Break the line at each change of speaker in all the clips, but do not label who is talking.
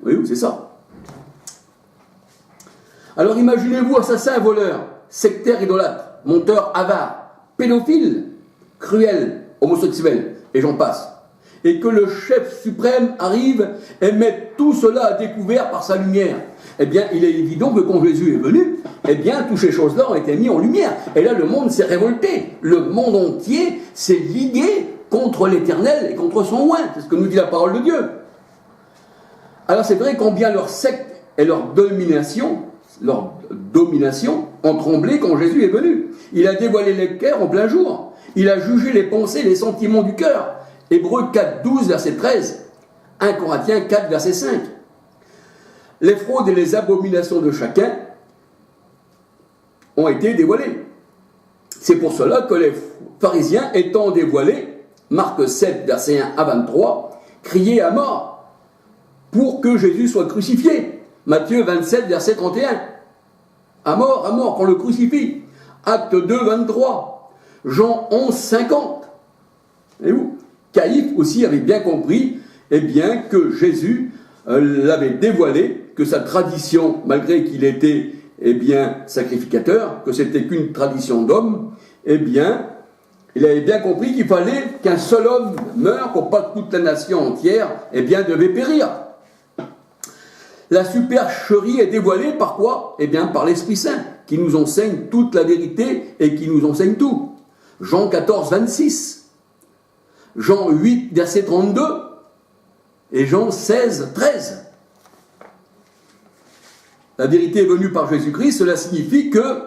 Oui, c'est ça. Alors imaginez-vous assassin, voleur, sectaire, idolâtre, menteur, avare, pédophile, cruel, homosexuel, et j'en passe. Et que le chef suprême arrive et mette tout cela à découvert par sa lumière. Eh bien, il est évident que quand Jésus est venu, eh bien, toutes ces choses-là ont été mises en lumière. Et là, le monde s'est révolté. Le monde entier s'est ligué contre l'Éternel et contre son oint. C'est ce que nous dit la parole de Dieu. Alors, c'est vrai combien leur secte et leur domination ont tremblé quand Jésus est venu. Il a dévoilé les cœurs en plein jour. Il a jugé les pensées et les sentiments du cœur. Hébreux 4, 12, verset 13. 1 Corinthiens 4, verset 5. Les fraudes et les abominations de chacun ont été dévoilées. C'est pour cela que les pharisiens, étant dévoilés, Marc 7, verset 1 à 23, criaient à mort pour que Jésus soit crucifié. Matthieu 27, verset 31. À mort, qu'on le crucifie. Acte 2, 23. Jean 11, 50. Et où Caïphe aussi avait bien compris, eh bien, que Jésus l'avait dévoilé, que sa tradition, malgré qu'il était, eh bien, sacrificateur, que c'était qu'une tradition d'homme, eh bien, il avait bien compris qu'il fallait qu'un seul homme meure pour pas que toute la nation entière, eh bien, devait périr. La supercherie est dévoilée par quoi? Eh bien, par l'Esprit Saint, qui nous enseigne toute la vérité et qui nous enseigne tout. Jean 14, 26. Jean 8, verset 32. Et Jean 16, 13. La vérité est venue par Jésus-Christ, cela signifie que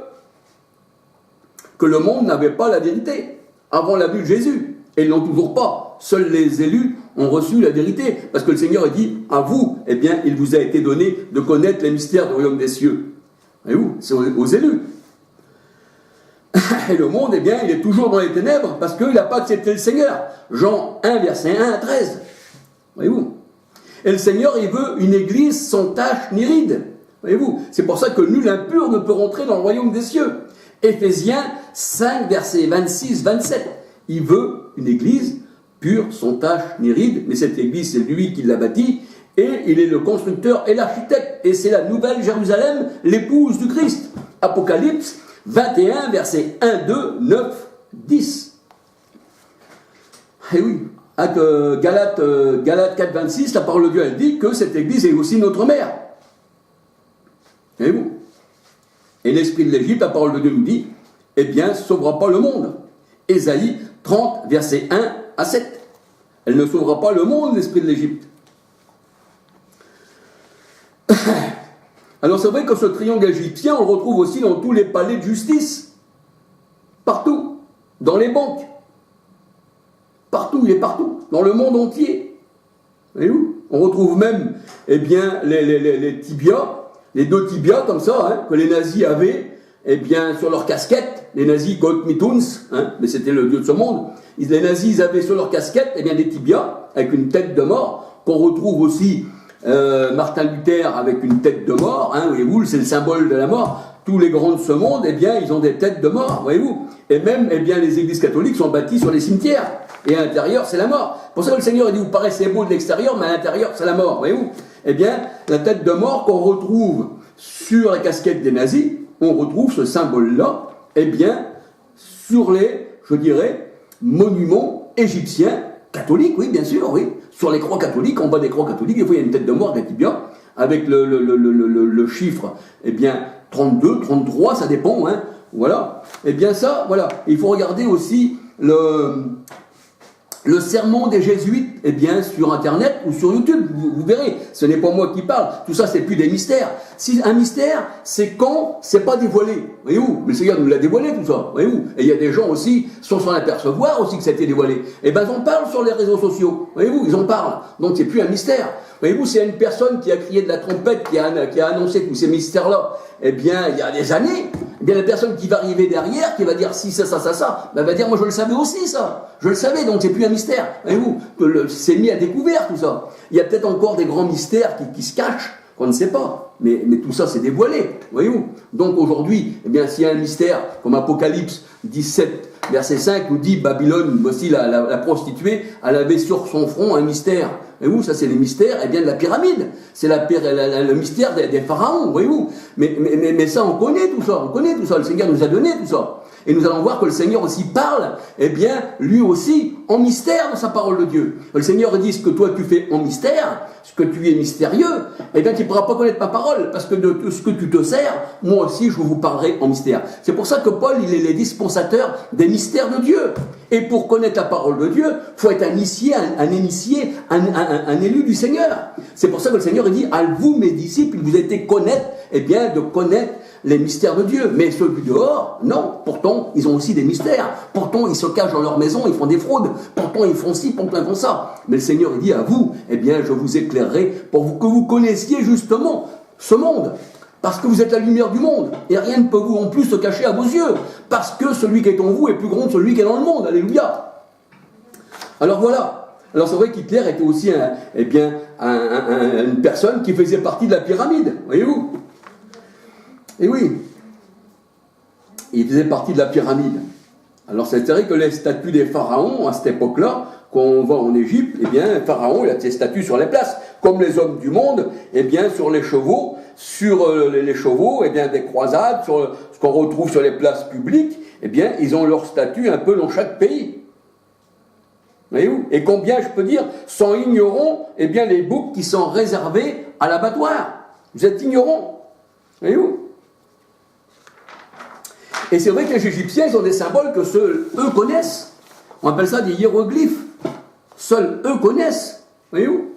le monde n'avait pas la vérité avant la vue de Jésus. Et ils n'ont toujours pas. Seuls les élus ont reçu la vérité. Parce que le Seigneur a dit, à vous, eh bien, il vous a été donné de connaître les mystères du royaume des cieux. Voyez-vous, c'est aux élus. Et le monde, eh bien, il est toujours dans les ténèbres parce qu'il n'a pas accepté le Seigneur. Jean 1, verset 1 à 13. Voyez-vous. Et le Seigneur, il veut une église sans tache ni ride. Voyez-vous, c'est pour ça que nul impur ne peut rentrer dans le royaume des cieux. Éphésiens 5, versets 26-27. Il veut une église pure, sans tache ni ride, mais cette église, c'est lui qui l'a bâtie, et il est le constructeur et l'architecte. Et c'est la nouvelle Jérusalem, l'épouse du Christ. Apocalypse 21, versets 1, 2, 9, 10. Et oui, Galates 4, 26, la parole de Dieu, elle dit que cette église est aussi notre mère. Voyez-vous? Et l'esprit de l'Égypte, la parole de Dieu nous dit, eh bien, sauvera pas le monde. Ésaïe 30, versets 1 à 7. Elle ne sauvera pas le monde, l'esprit de l'Égypte. Alors c'est vrai que ce triangle égyptien, on le retrouve aussi dans tous les palais de justice. Partout. Dans les banques. Partout, il est partout. Dans le monde entier. Voyez-vous? On retrouve même, eh bien, les tibias, les deux tibias comme ça, hein, que les nazis avaient, eh bien, sur leur casquette. Les nazis, Gott mit uns, hein, mais c'était le dieu de ce monde. Les nazis, ils avaient sur leur casquette, eh bien, des tibias, avec une tête de mort, qu'on retrouve aussi Martin Luther avec une tête de mort, hein, voyez-vous, c'est le symbole de la mort. Tous les grands de ce monde, eh bien, ils ont des têtes de mort, voyez-vous. Et même, eh bien, les églises catholiques sont bâties sur les cimetières. Et à l'intérieur, c'est la mort. Pour ça que le Seigneur, il dit, vous paraissez beau de l'extérieur, mais à l'intérieur, c'est la mort, voyez-vous. Eh bien, la tête de mort qu'on retrouve sur la casquette des nazis, on retrouve ce symbole-là, eh bien, sur les, je dirais, monuments égyptiens, catholiques, oui, bien sûr, oui. Sur les croix catholiques, en bas des croix catholiques, des fois, il y a une tête de mort, des tibias, avec le chiffre, eh bien, 32, 33, ça dépend, hein, voilà. Eh bien, ça, voilà. Il faut regarder aussi le sermon des jésuites, eh bien, sur Internet ou sur YouTube, vous verrez, ce n'est pas moi qui parle, tout ça, c'est plus des mystères. Si un mystère, c'est quand c'est pas dévoilé, voyez-vous, mais le Seigneur nous l'a dévoilé, tout ça, voyez-vous, et il y a des gens aussi, sans s'en apercevoir aussi que ça a été dévoilé, et ben, ils en parlent sur les réseaux sociaux, voyez-vous, ils en parlent, donc c'est plus un mystère. Voyez-vous, c'est une personne qui a crié de la trompette, qui a annoncé tous ces mystères-là, eh bien, il y a des années, eh bien, la personne qui va arriver derrière, qui va dire si, ça, ben, va dire, moi, je le savais aussi, ça. Je le savais, donc c'est plus un mystère. Voyez-vous, c'est mis à découvert, tout ça. Il y a peut-être encore des grands mystères qui se cachent, qu'on ne sait pas. Mais tout ça, c'est dévoilé, voyez-vous. Donc, aujourd'hui, eh bien, s'il y a un mystère, comme Apocalypse 17, verset 5 nous dit, Babylone, voici la prostituée, elle avait sur son front un mystère. Voyez-vous, ça c'est les mystères, de la pyramide. C'est le mystère des pharaons, voyez-vous. Mais ça, on connaît tout ça, le Seigneur nous a donné tout ça. Et nous allons voir que le Seigneur aussi parle, lui aussi, en mystère dans sa parole de Dieu. Le Seigneur dit, ce que toi tu fais en mystère, ce que tu es mystérieux, tu ne pourras pas connaître ma parole, parce que de ce que tu te sers, moi aussi je vous parlerai en mystère. C'est pour ça que Paul, il est le dispensateur des mystères de Dieu. Et pour connaître la parole de Dieu, il faut être un initié, un élu du Seigneur. C'est pour ça que le Seigneur il dit, à vous mes disciples, vous êtes connaître, de connaître les mystères de Dieu. Mais ceux du dehors, non. Pourtant, ils ont aussi des mystères. Pourtant, ils se cachent dans leur maison, ils font des fraudes. Pourtant, ils font ci, pourtant, ils font ça. Mais le Seigneur, il dit à vous, je vous éclairerai pour que vous connaissiez justement ce monde. Parce que vous êtes la lumière du monde. Et rien ne peut vous en plus se cacher à vos yeux. Parce que celui qui est en vous est plus grand que celui qui est dans le monde. Alléluia. Alors voilà. Alors c'est vrai qu'Hitler était aussi une personne qui faisait partie de la pyramide. Voyez-vous. Et oui, il faisait partie de la pyramide. Alors c'est vrai que les statues des pharaons, à cette époque-là, quand on va en Égypte, Pharaon, il a ses statues sur les places, comme les hommes du monde, sur les chevaux, des croisades, sur ce qu'on retrouve sur les places publiques, ils ont leurs statues un peu dans chaque pays. Voyez-vous ? Et combien, je peux dire, sont ignorants, les boucs qui sont réservés à l'abattoir. Vous êtes ignorants. Voyez-vous ? Et c'est vrai que les Égyptiens, ils ont des symboles que seuls eux connaissent. On appelle ça des hiéroglyphes. Seuls eux connaissent. Voyez-vous ?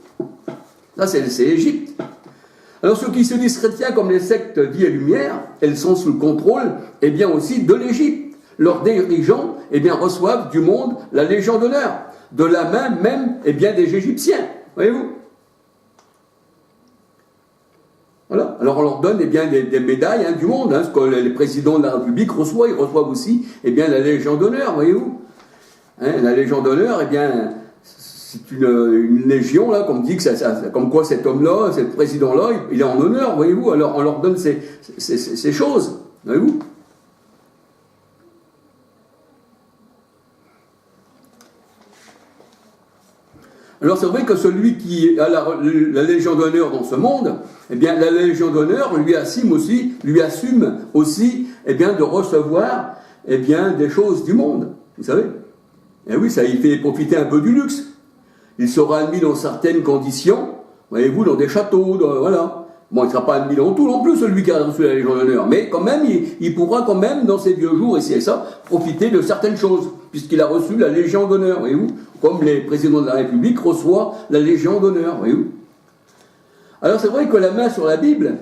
Là, c'est l'Égypte. Alors, ceux qui se disent chrétiens comme les sectes Vie et Lumière, elles sont sous le contrôle, aussi de l'Égypte. Leurs dirigeants, reçoivent du monde la Légion d'honneur. De la main même, des Égyptiens. Voyez-vous ? Voilà. Alors on leur donne des médailles du monde, ce que les présidents de la République reçoivent. Ils reçoivent aussi la Légion d'honneur, voyez-vous. La Légion d'honneur, c'est une légion, là, comme dit que comme quoi cet homme-là, cet président-là, il est en honneur, voyez-vous. Alors on leur donne ces choses, voyez-vous. Alors c'est vrai que celui qui a la Légion d'honneur dans ce monde, la Légion d'honneur lui assume aussi de recevoir des choses du monde, vous savez. Et oui, ça il fait profiter un peu du luxe. Il sera admis dans certaines conditions, voyez-vous, dans des châteaux, voilà. Bon, il ne sera pas admis dans tout non plus, celui qui a reçu la Légion d'honneur, mais quand même, il pourra quand même, dans ses vieux jours, et ça, profiter de certaines choses, puisqu'il a reçu la Légion d'honneur, voyez-vous, comme les présidents de la République reçoivent la Légion d'honneur, voyez-vous. Alors c'est vrai que la main sur la Bible,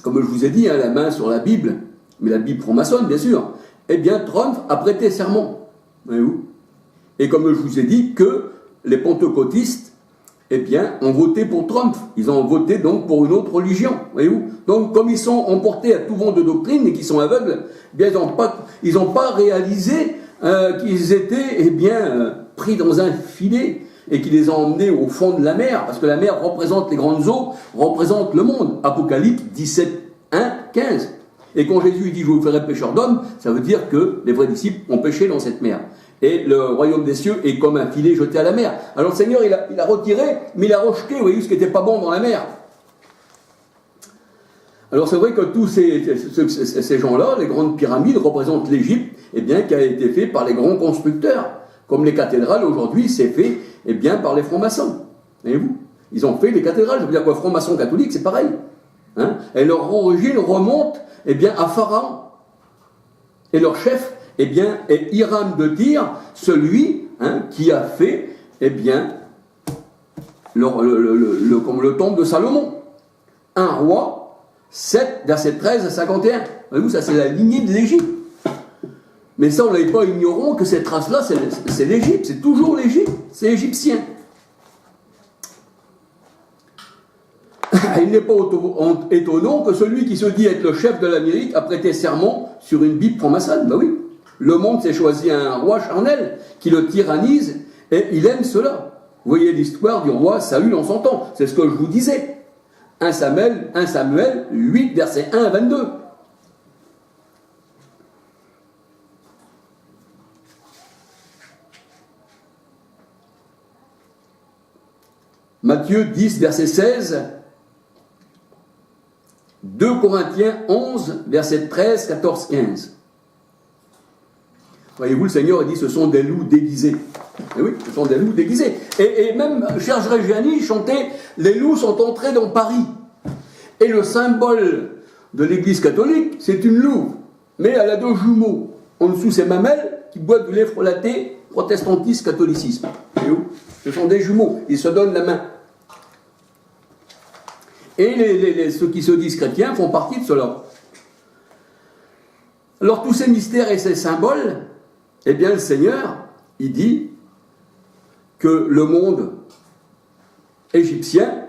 comme je vous ai dit, la main sur la Bible, mais la Bible franc-maçonne, bien sûr, Trump a prêté serment, voyez-vous. Et comme je vous ai dit que les pentecôtistes, ont voté pour Trump. Ils ont voté donc pour une autre religion, voyez-vous. Donc, comme ils sont emportés à tout vent de doctrine et qu'ils sont aveugles, ils n'ont pas réalisé qu'ils étaient, pris dans un filet et qui les ont emmenés au fond de la mer, parce que la mer représente les grandes eaux, représente le monde. Apocalypse 17, 1, 15. Et quand Jésus dit « je vous ferai pécheurs d'hommes », ça veut dire que les vrais disciples ont péché dans cette mer. Et le royaume des cieux est comme un filet jeté à la mer. Alors le Seigneur, il a retiré, mais il a rejeté, vous voyez, ce qui n'était pas bon dans la mer. Alors c'est vrai que tous ces gens-là, les grandes pyramides, représentent l'Égypte, qui a été fait par les grands constructeurs. Comme les cathédrales, aujourd'hui, c'est fait, par les francs-maçons. Voyez-vous ? Ils ont fait les cathédrales, je veux dire que les francs-maçons catholiques, c'est pareil. Et leur origine remonte, à Pharaon. Et leur chef, est Hiram de Tyr, celui qui a fait, le temple de Salomon. Un roi, 7, verset 13 à 51. Voyez-vous, ça c'est la lignée de l'Égypte. Mais ça, on n'est pas ignorant que cette race-là, c'est l'Égypte, c'est toujours l'Égypte, c'est égyptien. Il n'est pas étonnant que celui qui se dit être le chef de l'Amérique a prêté serment sur une Bible franc-maçonne. Ben oui. Le monde s'est choisi un roi charnel qui le tyrannise et il aime cela. Vous voyez l'histoire du roi Saül en son temps. C'est ce que je vous disais. 1 Samuel 8, versets 1 à 22. Matthieu 10, verset 16. 2 Corinthiens 11, verset 13, 14, 15. Voyez-vous, le Seigneur dit, ce sont des loups déguisés. Et oui, ce sont des loups déguisés. Et même, Serge Reggiani chantait, les loups sont entrés dans Paris. Et le symbole de l'Église catholique, c'est une louve. Mais elle a deux jumeaux. En dessous, c'est mamelles qui boivent du lait frelaté, protestantisme, catholicisme. Voyez-vous, ce sont des jumeaux. Ils se donnent la main. Et ceux qui se disent chrétiens font partie de cela. Alors, tous ces mystères et ces symboles, eh bien, le Seigneur, il dit que le monde égyptien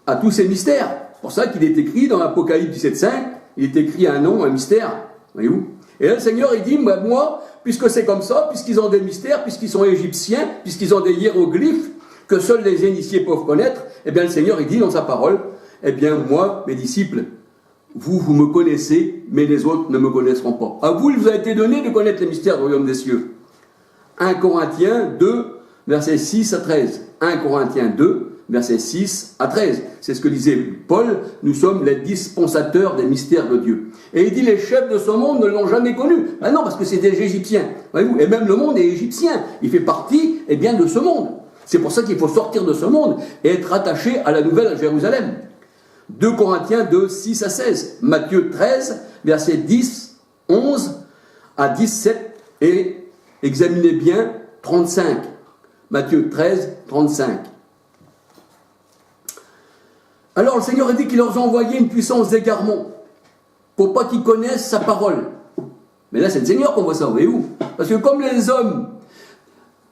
a tous ces mystères. C'est pour ça qu'il est écrit dans l'Apocalypse 17.5, il est écrit un nom, un mystère. Voyez-vous ? Et là, le Seigneur, il dit, moi, puisque c'est comme ça, puisqu'ils ont des mystères, puisqu'ils sont égyptiens, puisqu'ils ont des hiéroglyphes que seuls les initiés peuvent connaître, eh bien, le Seigneur, il dit dans sa parole, eh bien, moi, mes disciples, vous me connaissez, mais les autres ne me connaîtront pas. À vous, il vous a été donné de connaître les mystères du royaume des cieux. 1 Corinthiens 2, versets 6 à 13. 1 Corinthiens 2, versets 6 à 13. C'est ce que disait Paul, nous sommes les dispensateurs des mystères de Dieu. Et il dit, les chefs de ce monde ne l'ont jamais connu. Ah non, parce que c'est des Égyptiens. Voyez-vous, et même le monde est égyptien. Il fait partie, eh bien, de ce monde. C'est pour ça qu'il faut sortir de ce monde et être attaché à la nouvelle Jérusalem. 2 Corinthiens 2, 6 à 16, Matthieu 13, versets 10, 11 à 17, et examinez bien 35. Matthieu 13, 35. Alors le Seigneur a dit qu'il leur a envoyé une puissance d'égarement, pour pas qu'ils connaissent sa parole. Mais là c'est le Seigneur qu'on voit ça, voyez-vous. Parce que comme les hommes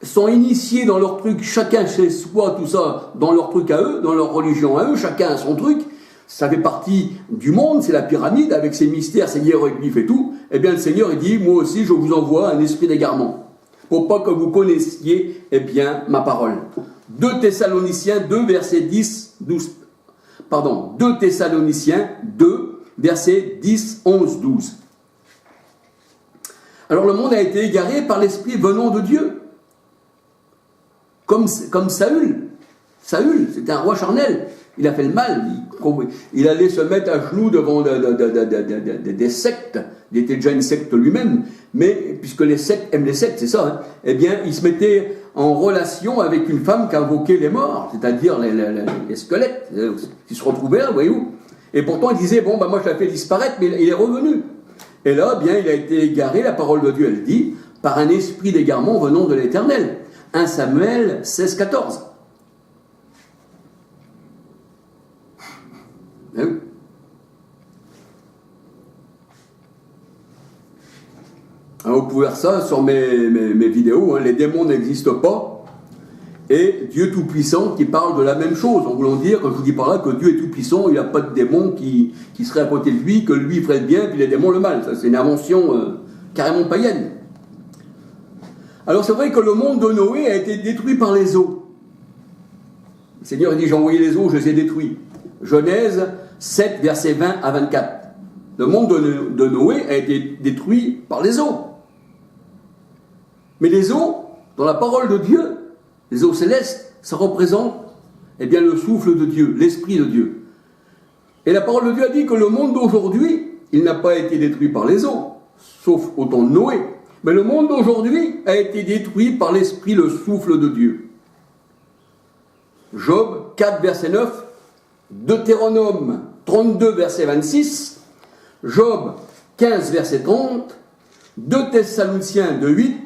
sont initiés dans leur truc, chacun chez soi, tout ça, dans leur truc à eux, dans leur religion à eux, chacun a son truc, ça fait partie du monde, c'est la pyramide, avec ses mystères, ses hiéroglyphes et tout, eh bien le Seigneur il dit, moi aussi je vous envoie un esprit d'égarement, pour pas que vous connaissiez, eh bien, ma parole. 2 Thessaloniciens 2, verset 10, 12, pardon, 2 Thessaloniciens 2, verset 10, 11, 12. Alors le monde a été égaré par l'esprit venant de Dieu, comme Saül. Saül, c'était un roi charnel. Il a fait le mal, il allait se mettre à genoux devant des sectes, il était déjà une secte lui-même, mais puisque les sectes aiment les sectes, c'est ça, hein, eh bien il se mettait en relation avec une femme qui invoquait les morts, c'est-à-dire les squelettes, qui se retrouvaient là, voyez-vous, et pourtant il disait, bon, moi je l'ai fait disparaître, mais il est revenu, et là, bien, il a été égaré, la parole de Dieu, elle dit, par un esprit d'égarement venant de l'Éternel, 1 Samuel 16, 14. Alors, vous pouvez voir ça sur mes vidéos, hein, les démons n'existent pas, et Dieu Tout-Puissant qui parle de la même chose, en voulant dire, quand je vous dis par là, que Dieu est Tout-Puissant, il n'y a pas de démon qui serait à côté de lui, que lui ferait le bien, puis les démons le mal. Ça, c'est une invention carrément païenne. Alors c'est vrai que le monde de Noé a été détruit par les eaux. Le Seigneur dit, j'ai envoyé les eaux, je les ai détruits. Genèse 7, versets 20 à 24. Le monde de Noé a été détruit par les eaux. Mais les eaux, dans la parole de Dieu, les eaux célestes, ça représente, eh bien, le souffle de Dieu, l'esprit de Dieu. Et la parole de Dieu a dit que le monde d'aujourd'hui, il n'a pas été détruit par les eaux, sauf au temps de Noé. Mais le monde d'aujourd'hui a été détruit par l'esprit, le souffle de Dieu. Job 4, verset 9, Deutéronome 32, verset 26, Job 15, verset 30, 2 Thessaloniciens 2, 8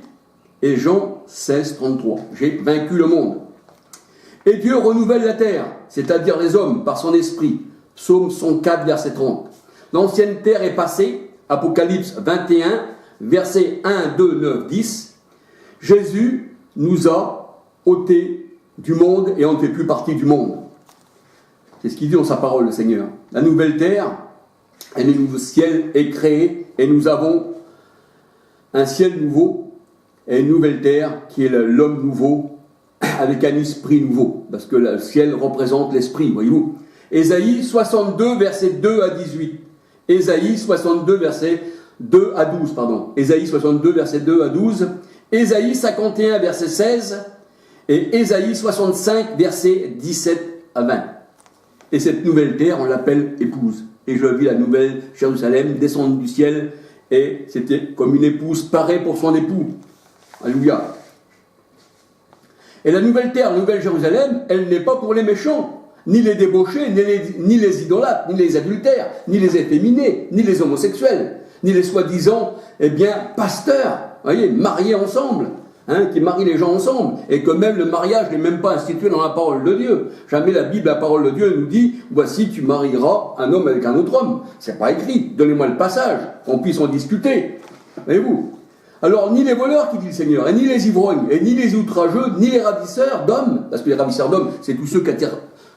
et Jean 16, 33. J'ai vaincu le monde. Et Dieu renouvelle la terre, c'est-à-dire les hommes, par son esprit. Psaume 104, verset 30. L'ancienne terre est passée, Apocalypse 21, versets 1, 2, 9, 10. Jésus nous a ôtés du monde et on ne fait plus partie du monde. C'est ce qu'il dit dans sa parole, le Seigneur. La nouvelle terre et le nouveau ciel est créé et nous avons un ciel nouveau et une nouvelle terre qui est l'homme nouveau avec un esprit nouveau, parce que le ciel représente l'esprit, voyez-vous. Ésaïe 62, verset 2 à 18. Ésaïe 62, verset 2 à 12, pardon. Ésaïe 62, verset 2 à 12. Ésaïe 51, verset 16. et Ésaïe 65, versets 17 à 20. Et cette nouvelle terre, on l'appelle épouse. Et je vis la nouvelle Jérusalem descendre du ciel, et c'était comme une épouse parée pour son époux. Alléluia. Et la nouvelle terre, la nouvelle Jérusalem, elle n'est pas pour les méchants, ni les débauchés, ni les idolâtres, ni les adultères, ni les efféminés, ni les homosexuels, ni les soi-disant, pasteurs, voyez, mariés ensemble, qui marient les gens ensemble, et que même le mariage n'est même pas institué dans la parole de Dieu. Jamais la Bible, la parole de Dieu, nous dit, voici, tu marieras un homme avec un autre homme. C'est pas écrit. Donnez-moi le passage, qu'on puisse en discuter. Voyez-vous? Alors, ni les voleurs, qui dit le Seigneur, et ni les ivrognes, et ni les outrageux, ni les ravisseurs d'hommes, parce que les ravisseurs d'hommes, c'est tous ceux qui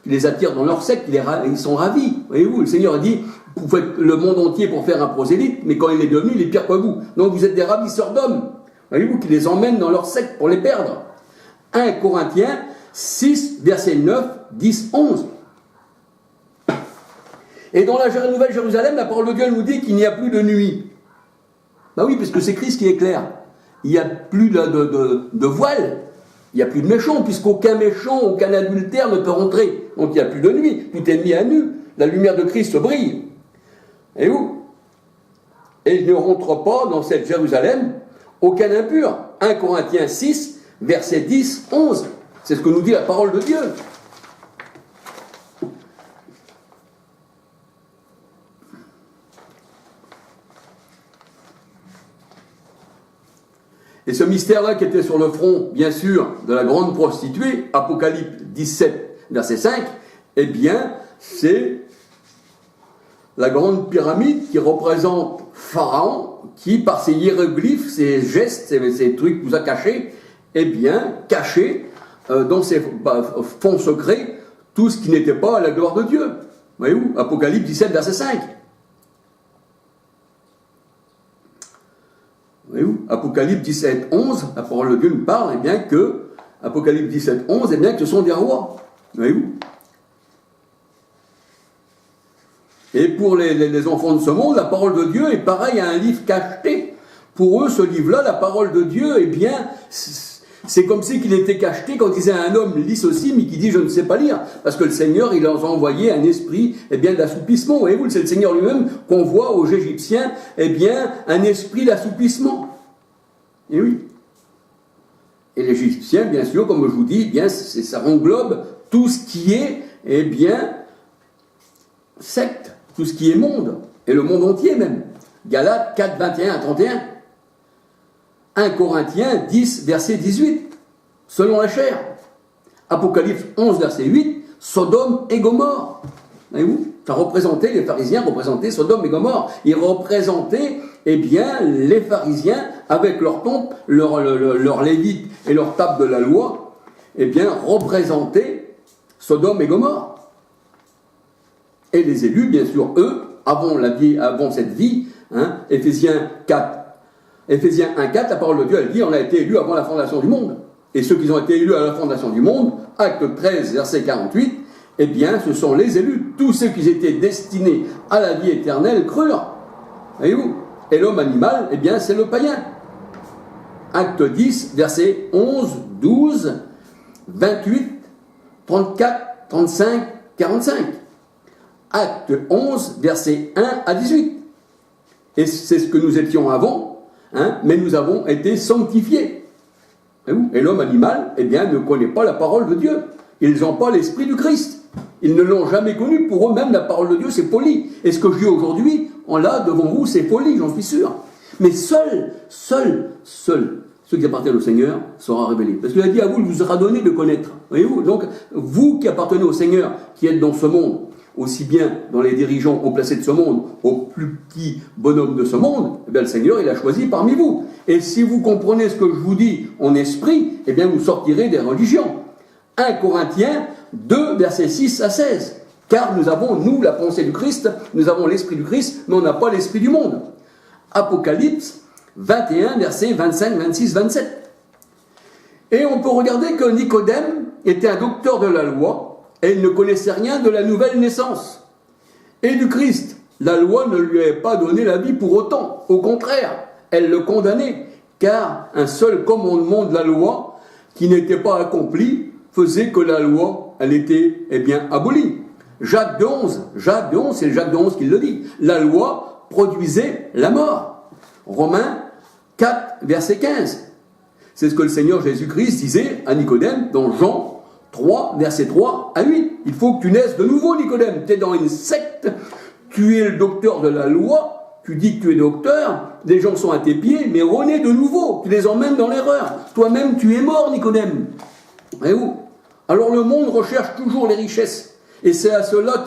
les attirent dans leur secte, ils sont ravis. Voyez-vous, le Seigneur a dit, vous faites le monde entier pour faire un prosélyte, mais quand il est devenu, il est pire que vous. Donc vous êtes des ravisseurs d'hommes. Voyez-vous, qui les emmènent dans leur secte pour les perdre. 1 Corinthiens 6, versets 9, 10, 11. Et dans la Nouvelle Jérusalem, la parole de Dieu nous dit qu'il n'y a plus de nuit. Ben oui, parce que c'est Christ qui éclaire. Il n'y a plus de voile. Il n'y a plus de méchants, puisqu'aucun méchant, aucun adultère ne peut rentrer. Donc il n'y a plus de nuit. Tout est mis à nu. La lumière de Christ brille. Et où? Et il ne rentre pas dans cette Jérusalem aucun impur. 1 Corinthiens 6, versets 10, 11. C'est ce que nous dit la parole de Dieu. Et ce mystère-là qui était sur le front, bien sûr, de la grande prostituée, Apocalypse 17, verset 5, eh bien, c'est la grande pyramide qui représente Pharaon, qui, par ses hiéroglyphes, ses gestes, ses trucs vous a cachés, eh bien, caché dans ses fonds secrets tout ce qui n'était pas à la gloire de Dieu. Voyez-vous, Apocalypse 17, verset 5. Voyez-vous, Apocalypse 17, 11, la parole de Dieu nous parle, eh bien, que, Apocalypse 17, 11, eh bien, que ce sont des rois. Voyez-vous. Et pour les enfants de ce monde, la parole de Dieu est pareille à un livre cacheté. Pour eux, ce livre-là, la parole de Dieu, eh bien, c'est comme si qu'il était cacheté quand il disait à un homme, lis ceci, mais qui dit, je ne sais pas lire. Parce que le Seigneur, il leur a envoyé un esprit, eh bien, d'assoupissement. Voyez-vous, c'est le Seigneur lui-même qu'on voit aux Égyptiens, eh bien, un esprit d'assouplissement. Et oui. Et l'Égyptien, bien sûr, comme je vous dis, eh bien, ça englobe tout ce qui est, eh bien, secte, tout ce qui est monde, et le monde entier même. Galates 4, 21 à 31. 1 Corinthiens 10, verset 18, selon la chair. Apocalypse 11, verset 8, Sodome et Gomorrhe. Voyez-vous, ça représentait, les pharisiens représentaient Sodome et Gomorrhe. Ils représentaient, eh bien, les pharisiens, avec leur pompe, leur lévite et leur table de la loi, eh bien, représentaient Sodome et Gomorrhe. Et les élus, bien sûr, eux, avant cette vie, Éphésiens 1,4, la parole de Dieu, elle dit, on a été élus avant la fondation du monde. Et ceux qui ont été élus à la fondation du monde, acte 13, verset 48, eh bien, ce sont les élus. Tous ceux qui étaient destinés à la vie éternelle crurent. Voyez-vous? Et l'homme animal, eh bien, c'est le païen. Acte 10, verset 11, 12, 28, 34, 35, 45. Acte 11, verset 1 à 18. Et c'est ce que nous étions avant, mais nous avons été sanctifiés. Et l'homme animal, eh bien, ne connaît pas la parole de Dieu. Ils n'ont pas l'esprit du Christ. Ils ne l'ont jamais connu. Pour eux-mêmes, la parole de Dieu, c'est folie. Et ce que je dis aujourd'hui, là, devant vous, c'est folie, j'en suis sûr. Mais seul, ceux qui appartiennent au Seigneur sera révélé. Parce qu'il a dit à vous, il vous sera donné de connaître. Voyez-vous? Donc, vous qui appartenez au Seigneur, qui êtes dans ce monde, aussi bien dans les dirigeants haut placés de ce monde, aux plus petits bonhommes de ce monde, eh bien le Seigneur, il a choisi parmi vous. Et si vous comprenez ce que je vous dis en esprit, eh bien vous sortirez des religions. 1 Corinthiens 2, versets 6 à 16. Car nous avons, nous, la pensée du Christ, nous avons l'esprit du Christ, mais on n'a pas l'esprit du monde. Apocalypse 21, versets 25, 26, 27. Et on peut regarder que Nicodème était un docteur de la loi, et il ne connaissait rien de la nouvelle naissance. Et du Christ, la loi ne lui avait pas donné la vie pour autant. Au contraire, elle le condamnait, car un seul commandement de la loi qui n'était pas accomplie faisait que la loi, elle était, eh bien, abolie. Jacques de 11, c'est Jacques de 11 qui le dit. La loi produisait la mort. Romains 4, verset 15. C'est ce que le Seigneur Jésus-Christ disait à Nicodème dans Jean 3, verset 3 à 8. Il faut que tu naisses de nouveau, Nicodème. Tu es dans une secte, tu es le docteur de la loi, tu dis que tu es docteur, les gens sont à tes pieds, mais renais de nouveau, tu les emmènes dans l'erreur. Toi-même, tu es mort, Nicodème. Et où? Alors le monde recherche toujours les richesses. Et c'est à cela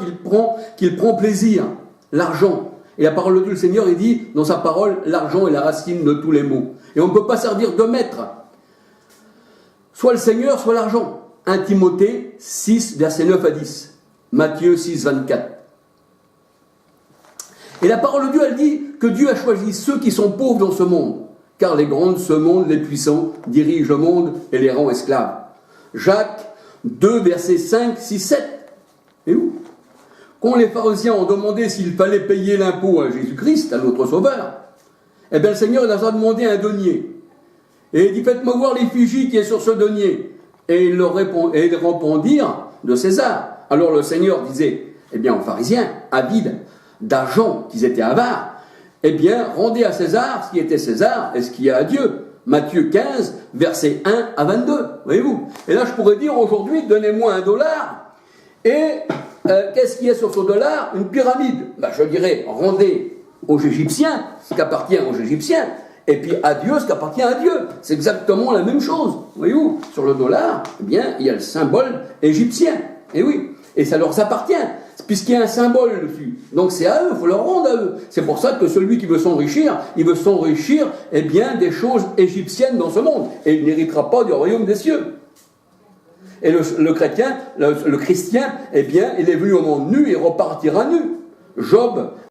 qu'il prend plaisir, l'argent. Et la parole de Dieu, le Seigneur, il dit dans sa parole, l'argent est la racine de tous les maux. Et on ne peut pas servir de maître. Soit le Seigneur, soit l'argent. 1 Timothée 6, versets 9 à 10. Matthieu 6, 24. Et la parole de Dieu, elle dit que Dieu a choisi ceux qui sont pauvres dans ce monde. Car les grands de ce monde, les puissants, dirigent le monde et les rend esclaves. Jacques 2, versets 5, 6, 7. Et où? Quand les pharisiens ont demandé s'il fallait payer l'impôt à Jésus-Christ, à notre Sauveur, eh bien le Seigneur leur a demandé un denier. Et il dit, faites-moi voir l'effigie qui est sur ce denier. Et ils répondirent de César. Alors le Seigneur disait, eh bien aux pharisiens, avides d'argent, qu'ils étaient avares, eh bien rendez à César ce qui était César et ce qui est à Dieu. Matthieu 15, versets 1 à 22, voyez-vous. Et là je pourrais dire aujourd'hui, donnez-moi $1, et qu'est-ce qu'il y a sur ce dollar? Une pyramide. Ben, je dirais, rendez aux Égyptiens ce qui appartient aux Égyptiens, et puis à Dieu ce qui appartient à Dieu. C'est exactement la même chose. Voyez-vous, sur le dollar, eh bien, il y a le symbole égyptien. Et oui, et ça leur appartient, puisqu'il y a un symbole dessus. Donc c'est à eux, il faut leur rendre à eux. C'est pour ça que celui qui veut s'enrichir, il veut s'enrichir, eh bien, des choses égyptiennes dans ce monde. Et il n'héritera pas du royaume des cieux. Et le chrétien, le christian, eh bien, il est venu au monde nu et repartira nu. Job